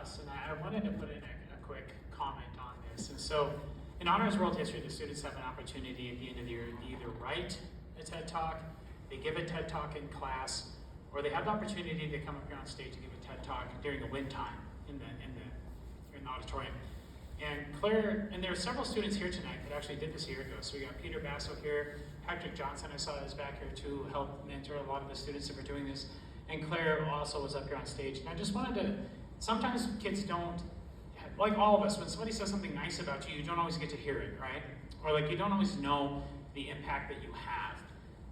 Huss, and I wanted to put in a quick comment on this. And so, in Honors World History, the students have an opportunity at the end of the year to either write a TED Talk, they give a TED Talk in class, or they have the opportunity to come up here on stage and give a TED Talk during the wind time in the auditorium. And Claire, and there are several students here tonight that actually did this a year ago. So we got Peter Basso here, Patrick Johnson, I saw is back here to help mentor a lot of the students that were doing this. And Claire also was up here on stage. And I just wanted to, sometimes kids don't, like all of us, when somebody says something nice about you, you don't always get to hear it, right? Or like you don't always know the impact that you have.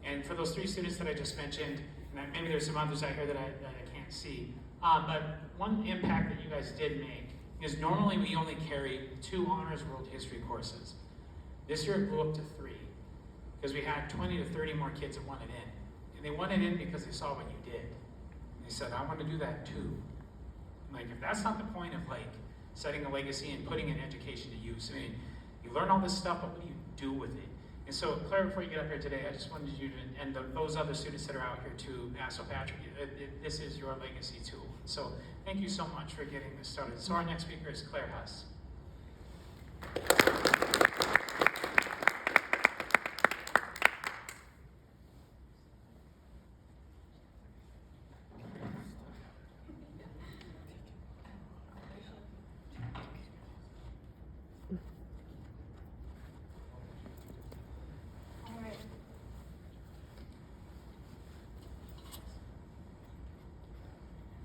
And for those 3 students that I just mentioned, and maybe there's some others out here that I can't see, but one impact that you guys did make is normally we only carry 2 Honors World History courses. This year it blew up to 3, because we had 20 to 30 more kids that wanted in. And they wanted in because they saw what you did. And they said, I want to do that too. Like, if that's not the point of like setting a legacy and putting an education to use, I mean, you learn all this stuff, but what do you do with it? And so, Claire, before you get up here today, I just wanted you to, and those other students that are out here too, so Patrick, this is your legacy tool. So thank you so much for getting this started. So our next speaker is Claire Huss.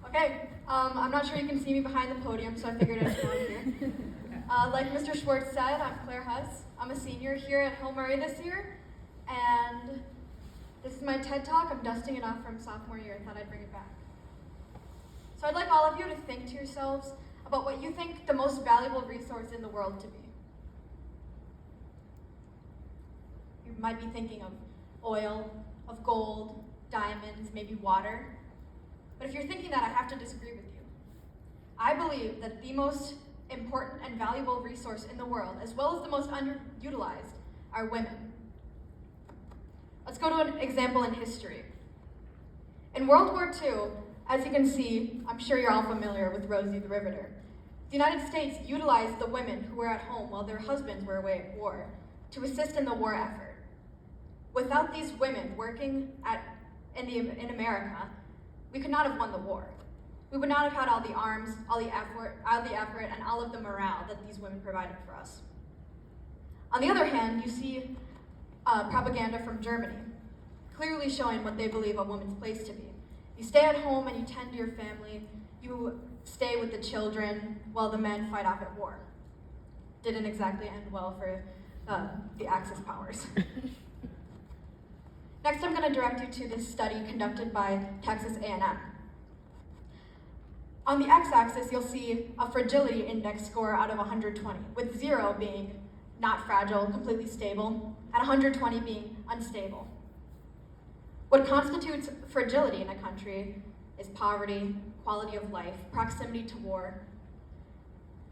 Okay, I'm not sure you can see me behind the podium, so I figured I'd come here. Like Mr. Schwartz said, I'm Claire Huss. I'm a senior here at Hill Murray this year, and this is my TED Talk. I'm dusting it off from sophomore year. I thought I'd bring it back. So I'd like all of you to think to yourselves about what you think the most valuable resource in the world to be. You might be thinking of oil, of gold, diamonds, maybe water. But if you're thinking that, I have to disagree with you. I believe that the most important and valuable resource in the world, as well as the most underutilized, are women. Let's go to an example in history. In World War II, as you can see, I'm sure you're all familiar with Rosie the Riveter. The United States utilized the women who were at home while their husbands were away at war to assist in the war effort. Without these women working in America, we could not have won the war. We would not have had all the arms, all the effort, and all of the morale that these women provided for us. On the other hand, you see propaganda from Germany, clearly showing what they believe a woman's place to be. You stay at home and you tend to your family, you stay with the children while the men fight off at war. Didn't exactly end well for the Axis powers. Next, I'm going to direct you to this study conducted by Texas A&M. On the x-axis, you'll see a fragility index score out of 120, with 0 being not fragile, completely stable, and 120 being unstable. What constitutes fragility in a country is poverty, quality of life, proximity to war.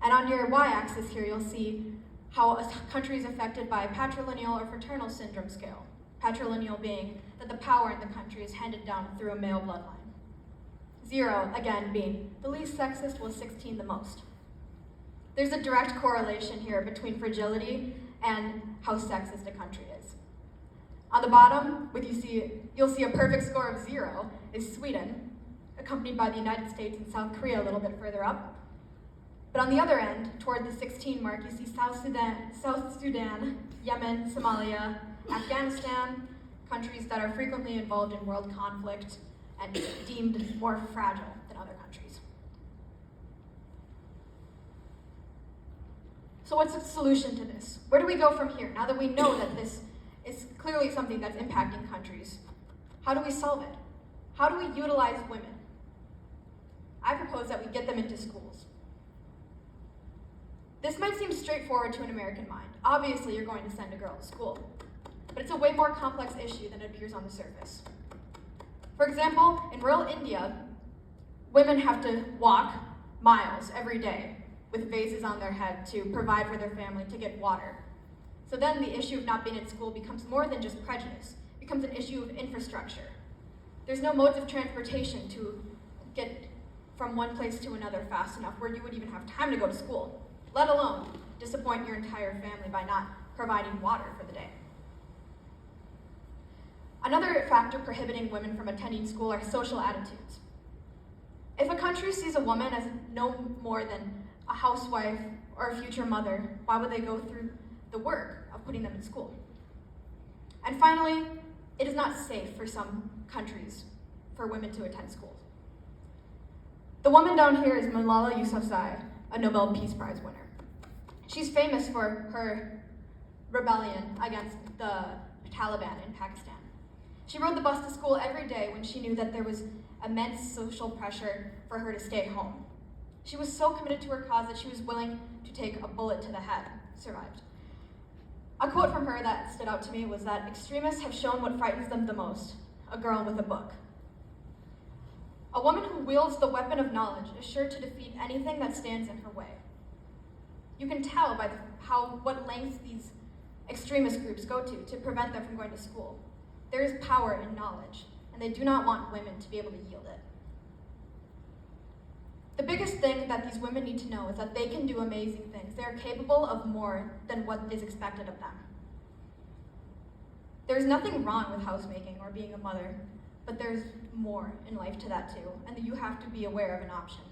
And on your y-axis here, you'll see how a country is affected by patrilineal or fraternal syndrome scale. Patrilineal being that the power in the country is handed down through a male bloodline. 0, again, being the least sexist, while 16 the most. There's a direct correlation here between fragility and how sexist a country is. On the bottom, you'll see a perfect score of 0 is Sweden, accompanied by the United States and South Korea a little bit further up. But on the other end, toward the 16 mark, you see South Sudan, Yemen, Somalia, Afghanistan, countries that are frequently involved in world conflict and deemed more fragile than other countries. So what's the solution to this? Where do we go from here? Now that we know that this is clearly something that's impacting countries, how do we solve it? How do we utilize women? I propose that we get them into schools. This might seem straightforward to an American mind. Obviously, you're going to send a girl to school. But it's a way more complex issue than it appears on the surface. For example, in rural India, women have to walk miles every day with vases on their head to provide for their family, to get water. So then the issue of not being at school becomes more than just prejudice. It becomes an issue of infrastructure. There's no modes of transportation to get from one place to another fast enough where you would even have time to go to school, let alone disappoint your entire family by not providing water for the day. Another factor prohibiting women from attending school are social attitudes. If a country sees a woman as no more than a housewife or a future mother, why would they go through the work of putting them in school? And finally, it is not safe for some countries for women to attend schools. The woman down here is Malala Yousafzai, a Nobel Peace Prize winner. She's famous for her rebellion against the Taliban in Pakistan. She rode the bus to school every day when she knew that there was immense social pressure for her to stay home. She was so committed to her cause that she was willing to take a bullet to the head. Survived. A quote from her that stood out to me was that extremists have shown what frightens them the most, a girl with a book. A woman who wields the weapon of knowledge is sure to defeat anything that stands in her way. You can tell by what lengths these extremist groups go to prevent them from going to school. There is power in knowledge, and they do not want women to be able to yield it. The biggest thing that these women need to know is that they can do amazing things. They are capable of more than what is expected of them. There's nothing wrong with housemaking or being a mother, but there's more in life to that too, and you have to be aware of an option.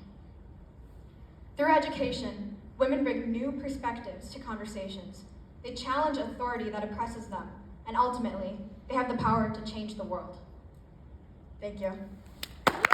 Through education, women bring new perspectives to conversations. They challenge authority that oppresses them, and ultimately, they have the power to change the world. Thank you.